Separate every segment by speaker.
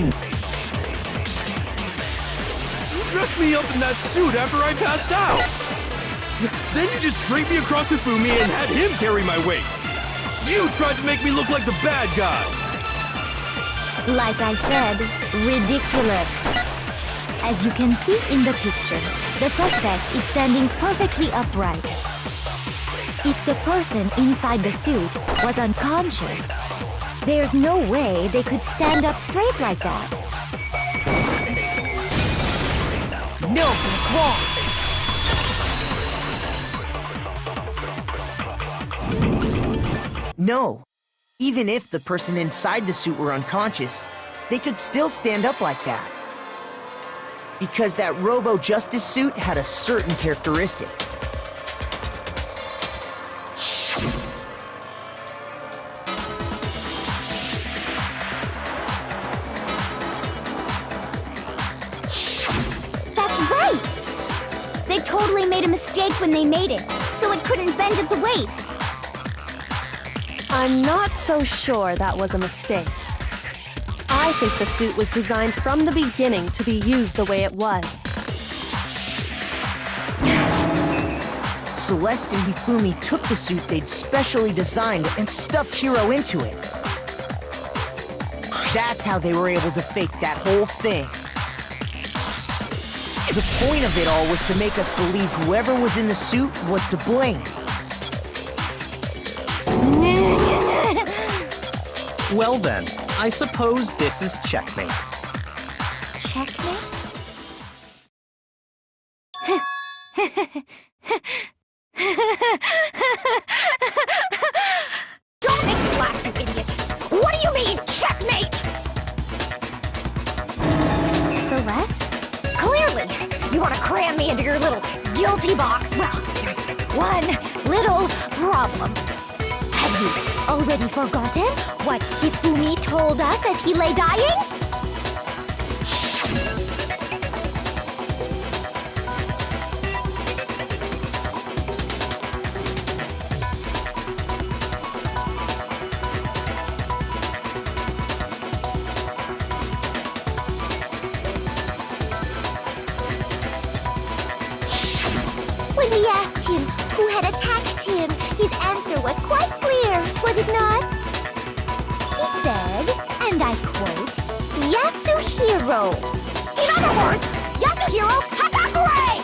Speaker 1: You dressed me up in that suit after I passed out. Then you just draped me across Hifumi and had him carry my weight. You tried to make me look like the bad guy.
Speaker 2: Like I said, ridiculous. As you can see in the picture, the suspect is standing perfectly upright. If the person inside the suit was unconscious, there's no way they could stand up straight like that.
Speaker 3: No, that's wrong! No. Even if the person inside the suit were unconscious, they could still stand up like that. Because that Robo-Justice suit had a certain characteristic.
Speaker 2: That's right! They totally made a mistake when they made it, so it couldn't bend at the waist.
Speaker 4: I'm not so sure that was a mistake. I think the suit was designed from the beginning to be used the way it was.
Speaker 3: Celeste and Hifumi took the suit they'd specially designed and stuffed Hiro into it. That's how they were able to fake that whole thing. The point of it all was to make us believe whoever was in the suit was to blame.
Speaker 5: Well then, I suppose this is checkmate.
Speaker 2: Checkmate?
Speaker 6: Don't make me laugh, you idiot! What do you mean, checkmate?
Speaker 2: Celeste?
Speaker 6: Clearly, you want to cram me into your little guilty box. Well, there's one little problem.
Speaker 2: Have you already forgotten what Hifumi told us as he lay dying? When we asked him who had attacked him, his answer was quite clear, was it not? He said, and I quote, Yasuhiro.
Speaker 6: In other words, Yasuhiro Hakakure!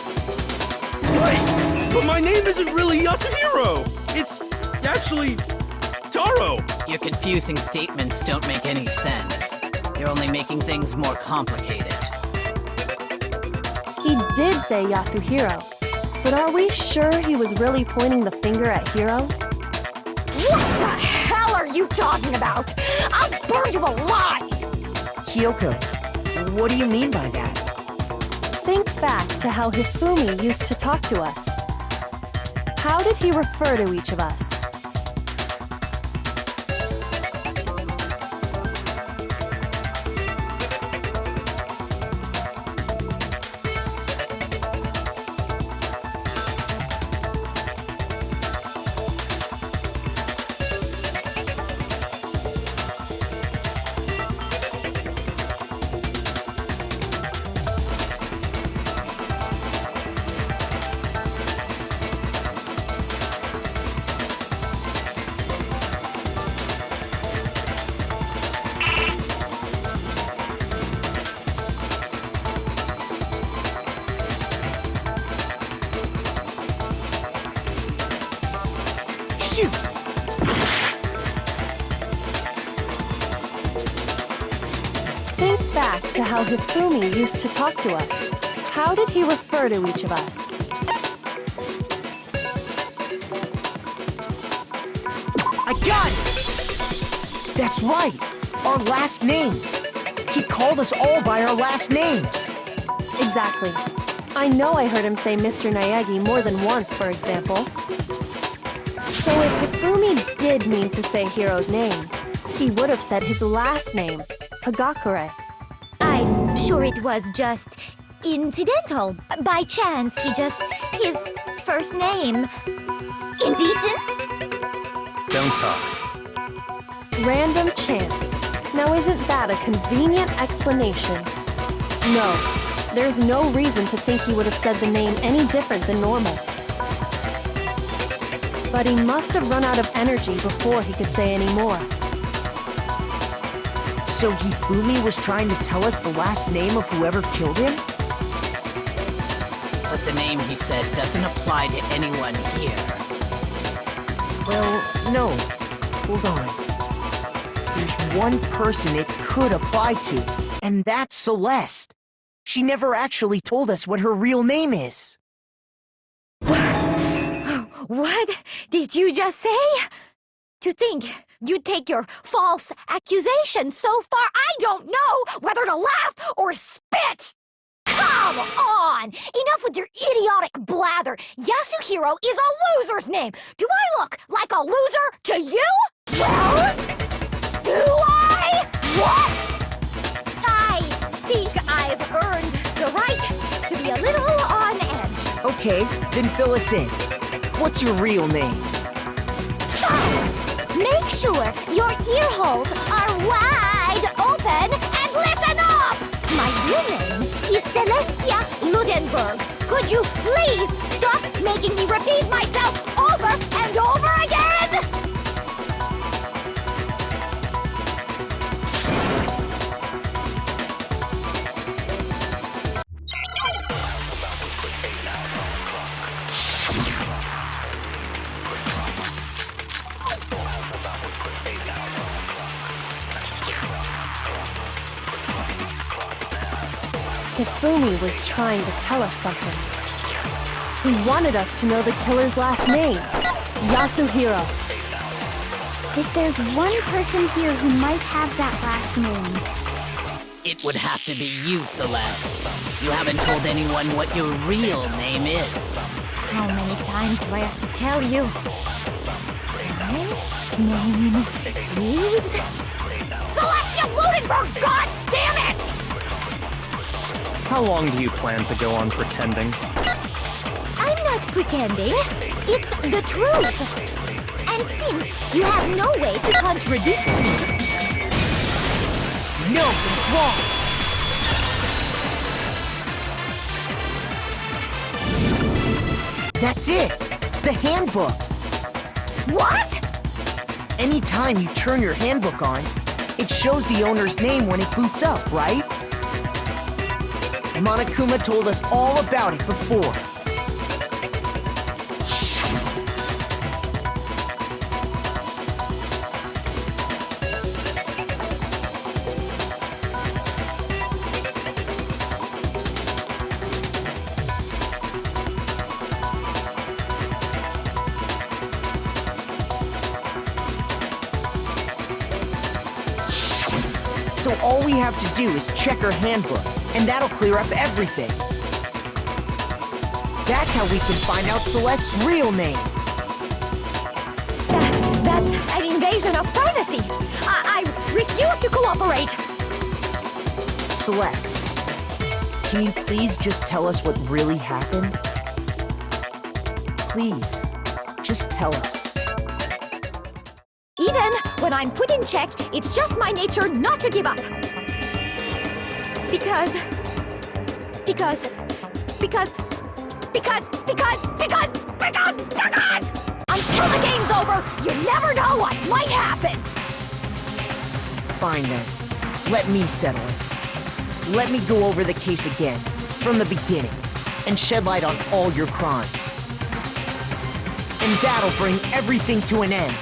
Speaker 1: Wait, but my name isn't really Yasuhiro. It's actually Taro.
Speaker 7: Your confusing statements don't make any sense. You're only making things more complicated.
Speaker 4: He did say Yasuhiro, but are we sure he was really pointing the finger at Hiro?
Speaker 6: What the hell are you talking about? I'll burn you alive!
Speaker 3: Kyoko, what do you mean by that?
Speaker 4: Think back to how Hifumi used to talk to us. How did he refer to each of us?
Speaker 3: Shoot!
Speaker 4: Think back to how Hifumi used to talk to us. How did he refer to each of us?
Speaker 3: I got it! That's right! Our last names! He called us all by our last names!
Speaker 4: Exactly. I know I heard him say Mr. Naegi more than once, for example. So if Hifumi did mean to say Hiro's name, he would have said his last name, Hagakure.
Speaker 2: I'm sure it was just incidental. By chance, his first name. Indecent?
Speaker 5: Don't talk.
Speaker 4: Random chance. Now isn't that a convenient explanation? No, there's no reason to think he would have said the name any different than normal. But he must have run out of energy before he could say any more.
Speaker 3: So Hifumi was trying to tell us the last name of whoever killed him?
Speaker 7: But the name he said doesn't apply to anyone here.
Speaker 3: Well, no. Hold on. There's one person it could apply to, and that's Celeste. She never actually told us what her real name is.
Speaker 6: What did you just say? To think you'd take your false accusation so far, I don't know whether to laugh or spit! Come on! Enough with your idiotic blather! Yasuhiro is a loser's name! Do I look like a loser to you? Well, do I? What? I think I've earned the right to be a little on edge.
Speaker 3: Okay, then fill us in. What's your real name?
Speaker 6: Make sure your ear holes are wide open and listen up! My real name is Celestia Ludenberg. Could you please stop making me repeat myself over and over again?
Speaker 4: Hifumi was trying to tell us something. He wanted us to know the killer's last name, Yasuhiro.
Speaker 2: If there's one person here who might have that last name,
Speaker 7: It would have to be you, Celeste. You haven't told anyone what your real name is.
Speaker 6: How many times do I have to tell you? My name is... Celestia Ludenberg! God damn it!
Speaker 5: How long do you plan to go on pretending?
Speaker 6: I'm not pretending. It's the truth. And since you have no way to contradict me...
Speaker 3: No, it's wrong! That's it! The handbook!
Speaker 6: What?
Speaker 3: Anytime you turn your handbook on, it shows the owner's name when it boots up, right? Monokuma told us all about it before. So all we have to do is check her handbook, and that'll clear up everything. That's how we can find out Celeste's real name.
Speaker 6: That's an invasion of privacy. I refuse to cooperate.
Speaker 3: Celeste, can you please just tell us what really happened? Please, just tell us.
Speaker 6: Even when I'm put in check, it's just my nature not to give up. Because until the game's over, you never know what might happen.
Speaker 3: Fine then. Let me settle it. Let me go over the case again, from the beginning, and shed light on all your crimes. And that'll bring everything to an end.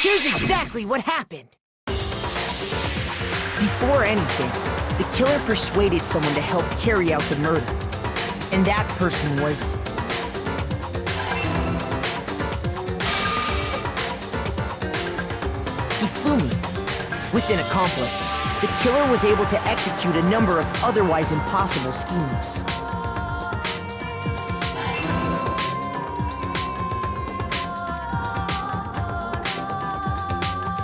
Speaker 3: Here's exactly what happened. Before anything, the killer persuaded someone to help carry out the murder. And that person was... Hifumi. With an accomplice, the killer was able to execute a number of otherwise impossible schemes.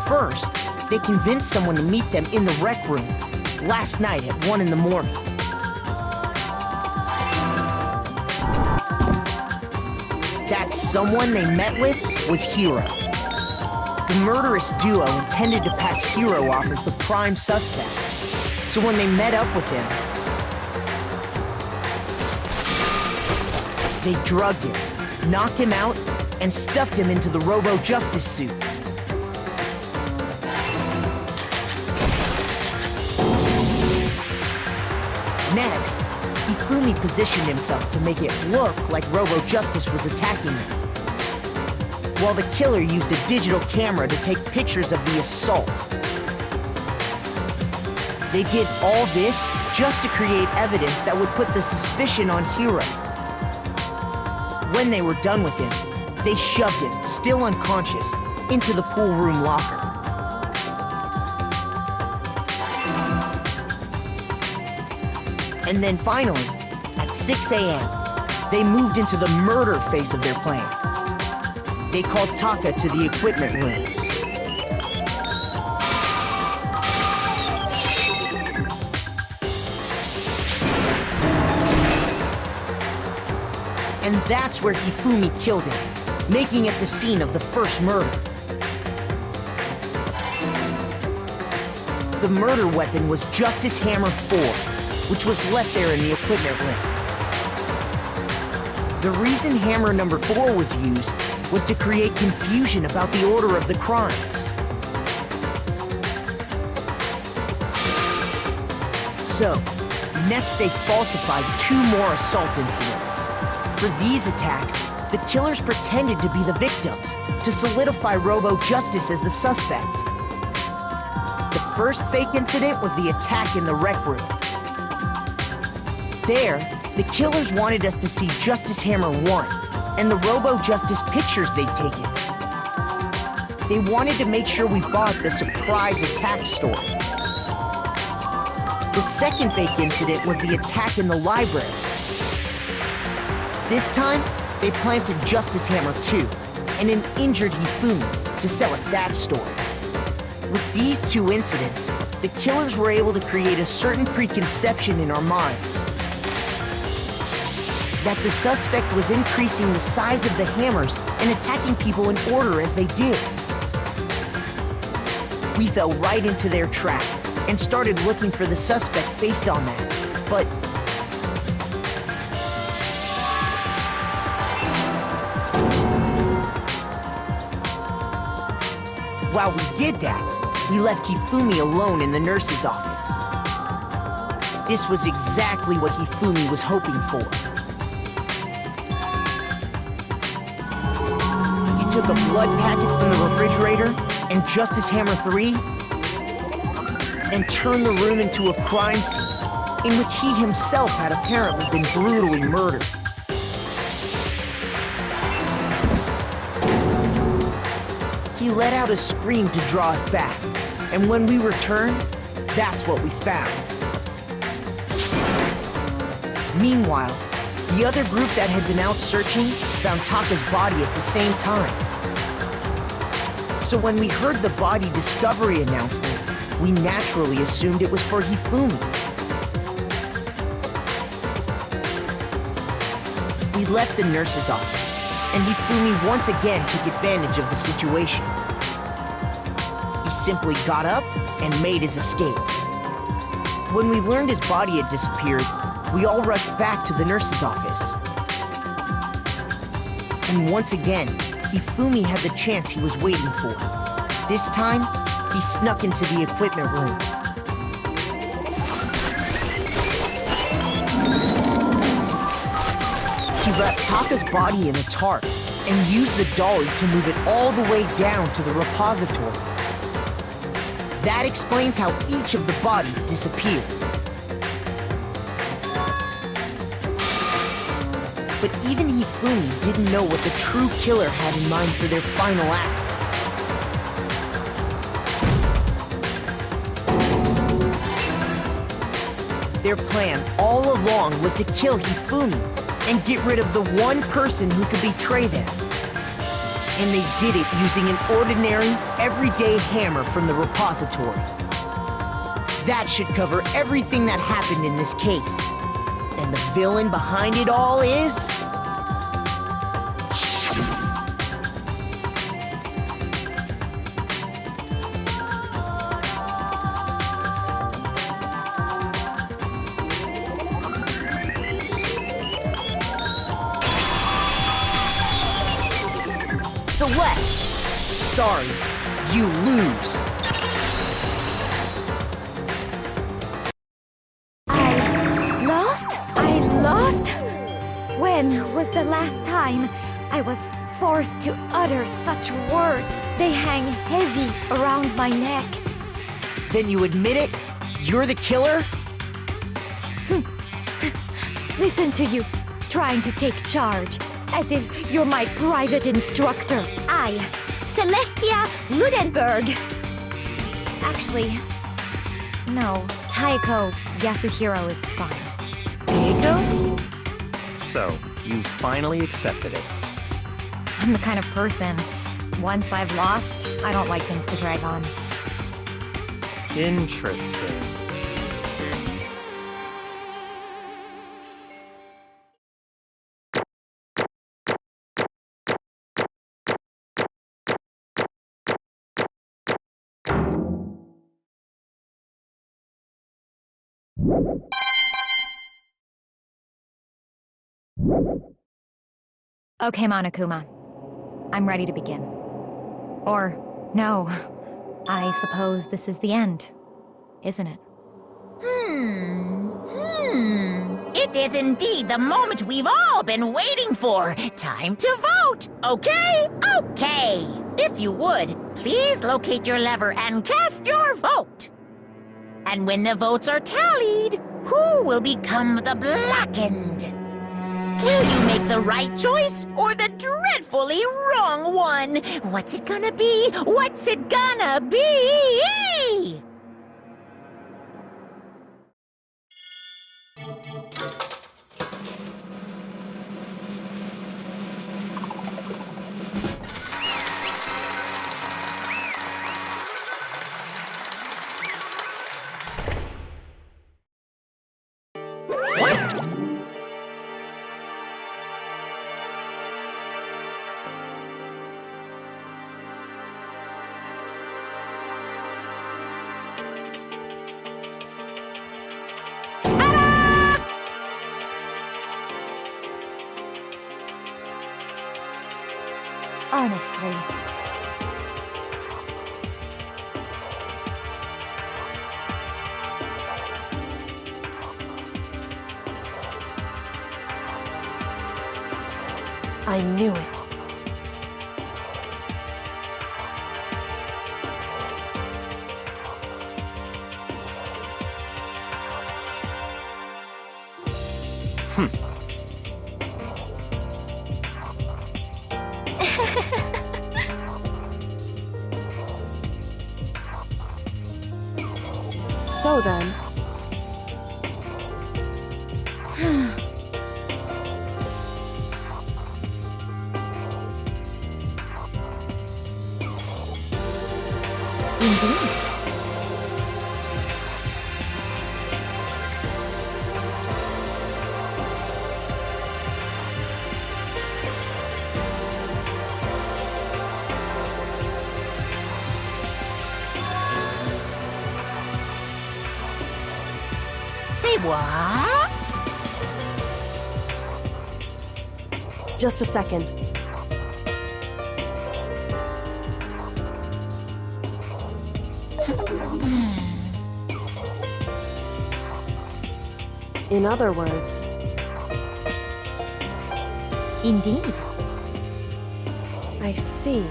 Speaker 3: First, they convinced someone to meet them in the rec room last night at 1 in the morning. That someone they met with was Hiro. The murderous duo intended to pass Hiro off as the prime suspect. So when they met up with him, they drugged him, knocked him out, and stuffed him into the Robo-Justice suit. Next, Hifumi positioned himself to make it look like Robo-Justice was attacking him, while the killer used a digital camera to take pictures of the assault. They did all this just to create evidence that would put the suspicion on Hiro. When they were done with him, they shoved him, still unconscious, into the pool room locker. And then finally, at 6 a.m., they moved into the murder phase of their plan. They called Taka to the equipment room. And that's where Hifumi killed him, making it the scene of the first murder. The murder weapon was Justice Hammer 4, which was left there in the equipment room. The reason hammer number 4 was used was to create confusion about the order of the crimes. So, next they falsified 2 more assault incidents. For these attacks, the killers pretended to be the victims to solidify Robo-Justice as the suspect. The first fake incident was the attack in the rec room. There, the killers wanted us to see Justice Hammer 1 and the Robo-Justice pictures they'd taken. They wanted to make sure we bought the surprise attack story. The second fake incident was the attack in the library. This time, they planted Justice Hammer 2 and an injured Hifumi to sell us that story. With these 2 incidents, the killers were able to create a certain preconception in our minds that the suspect was increasing the size of the hammers and attacking people in order as they did. We fell right into their trap, and started looking for the suspect based on that. But while we did that, we left Hifumi alone in the nurse's office. This was exactly what Hifumi was hoping for. He took a blood packet from the refrigerator and Justice Hammer 3 and turned the room into a crime scene in which he himself had apparently been brutally murdered. He let out a scream to draw us back, and when we returned, that's what we found. Meanwhile, the other group that had been out searching found Taka's body at the same time. So when we heard the body discovery announcement, we naturally assumed it was for Hifumi. We left the nurse's office, and Hifumi once again took advantage of the situation. He simply got up and made his escape. When we learned his body had disappeared, we all rushed back to the nurse's office. And once again, Hifumi had the chance he was waiting for. This time, he snuck into the equipment room. He wrapped Taka's body in a tarp and used the dolly to move it all the way down to the repository. That explains how each of the bodies disappeared. But even Hifumi didn't know what the true killer had in mind for their final act. Their plan all along was to kill Hifumi and get rid of the one person who could betray them. And they did it using an ordinary, everyday hammer from the repository. That should cover everything that happened in this case. And the villain behind it all is... Celeste! Sorry, you lose.
Speaker 6: I lost? When was the last time I was forced to utter such words? They hang heavy around my neck.
Speaker 3: Then you admit it? You're the killer?
Speaker 6: Listen to you, trying to take charge, as if you're my private instructor. I, Celestia Ludenberg. Actually, no, Taeko Yasuhiro is fine.
Speaker 3: Taeko?
Speaker 5: So, you finally accepted it.
Speaker 6: I'm the kind of person, once I've lost, I don't like things to drag on.
Speaker 5: Interesting.
Speaker 2: Okay, Monokuma. I'm ready to begin. Or, no. I suppose this is the end, isn't it?
Speaker 8: It is indeed the moment we've all been waiting for. Time to vote, okay? Okay. If you would, please locate your lever and cast your vote. And when the votes are tallied, who will become the blackened? Will you make the right choice or the dreadfully wrong one? What's it gonna be? What's it gonna be?
Speaker 2: Honestly.
Speaker 4: I knew it. So then,
Speaker 2: Indeed.
Speaker 8: Say what?
Speaker 4: just a second. In other words,
Speaker 2: Indeed.
Speaker 4: I see.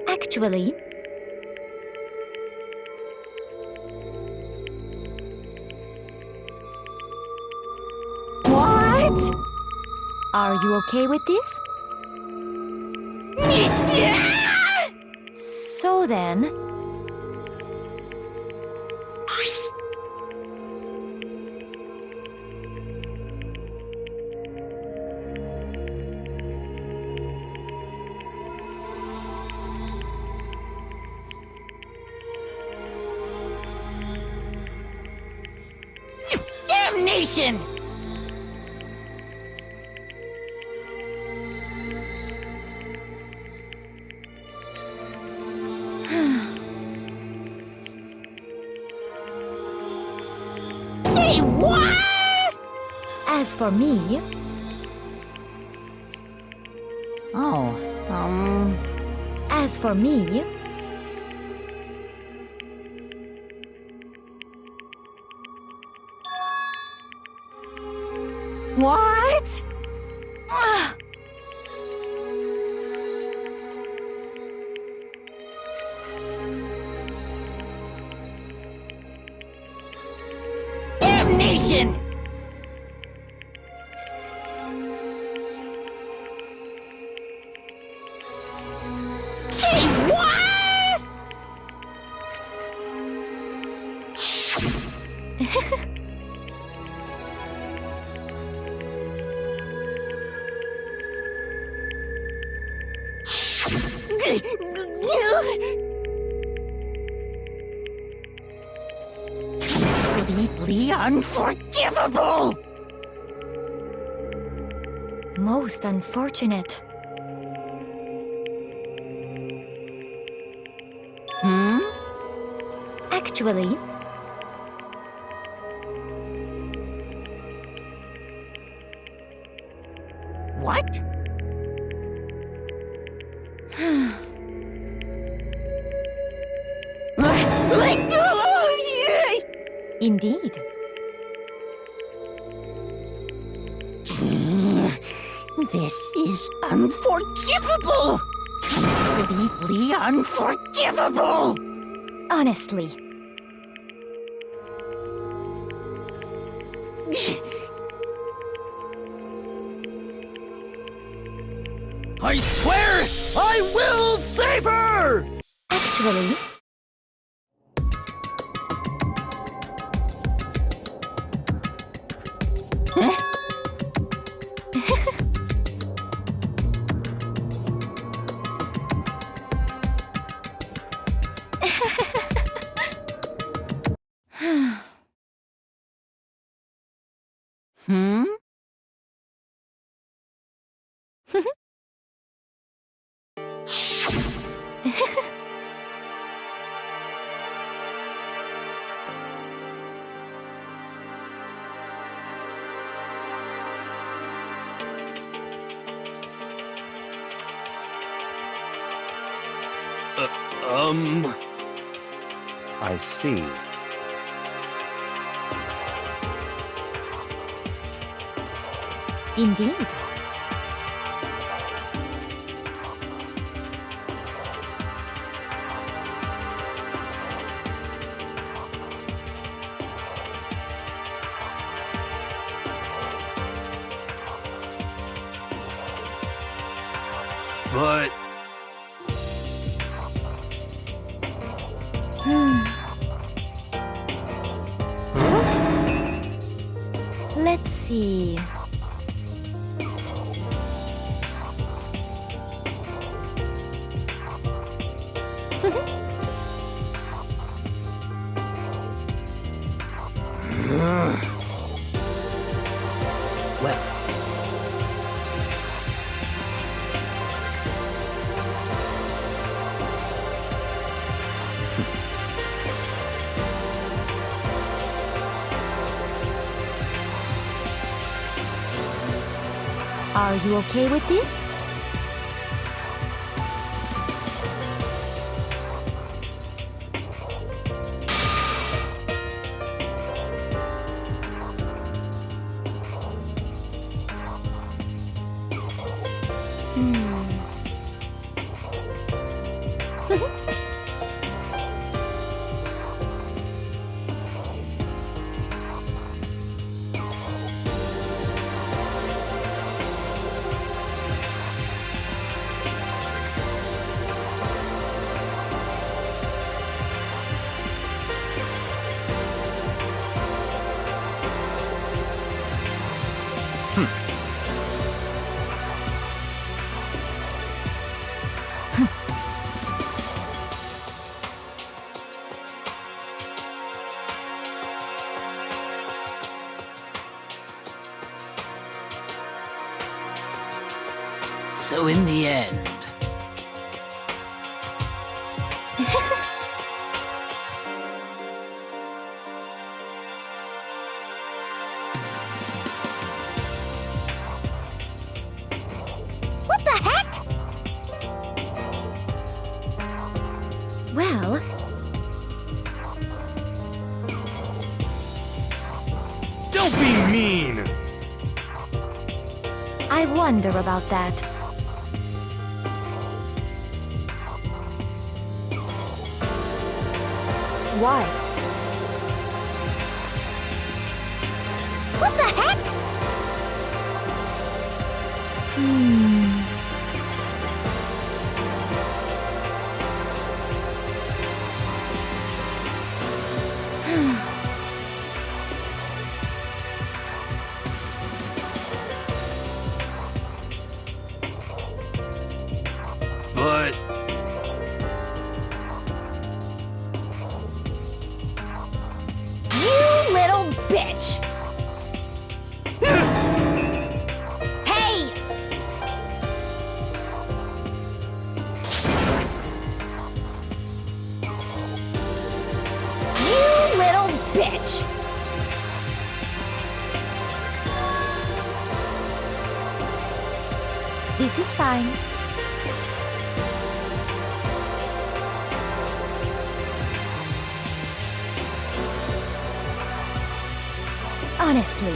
Speaker 2: Actually,
Speaker 8: What?
Speaker 2: are you okay with this? So then,
Speaker 8: Damnation! Say what?
Speaker 2: as for me,
Speaker 8: Oh,
Speaker 2: as for me,
Speaker 8: what? Damnation! Say what? Completely unforgivable!
Speaker 2: most unfortunate. Actually,
Speaker 8: What?
Speaker 2: indeed.
Speaker 8: This is unforgivable! Completely unforgivable!
Speaker 2: Honestly,
Speaker 1: I swear I will save her!
Speaker 2: actually,
Speaker 8: Hmm?
Speaker 5: I see.
Speaker 2: Indeed.
Speaker 1: But
Speaker 2: Let's see.
Speaker 7: Well,
Speaker 2: Are you okay with this?
Speaker 7: so in the end,
Speaker 6: What the heck?
Speaker 2: Well,
Speaker 1: don't be mean!
Speaker 2: I wonder about that.
Speaker 4: Why?
Speaker 6: What the heck?
Speaker 1: But
Speaker 6: You little bitch! Hey! You little bitch!
Speaker 2: This is fine. Honestly.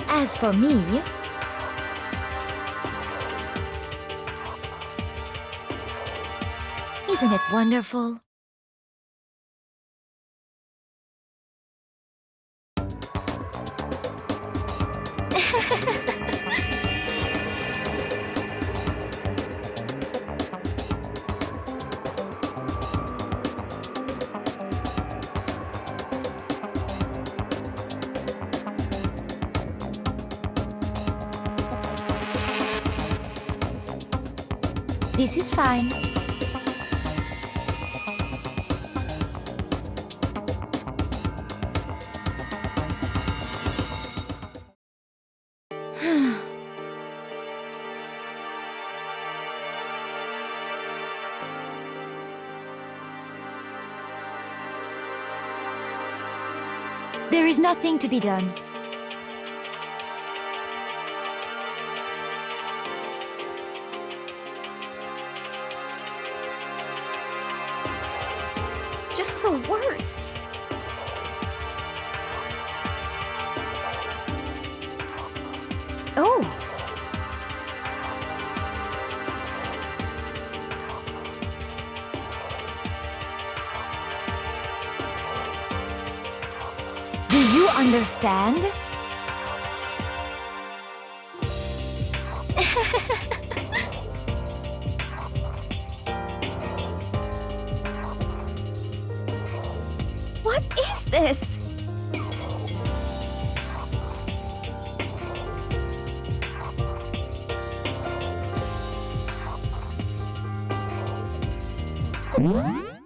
Speaker 2: As for me, isn't it wonderful? This is fine. There is nothing to be done.
Speaker 4: Just the worst.
Speaker 2: Oh! Do you understand?
Speaker 4: What is this?
Speaker 2: What?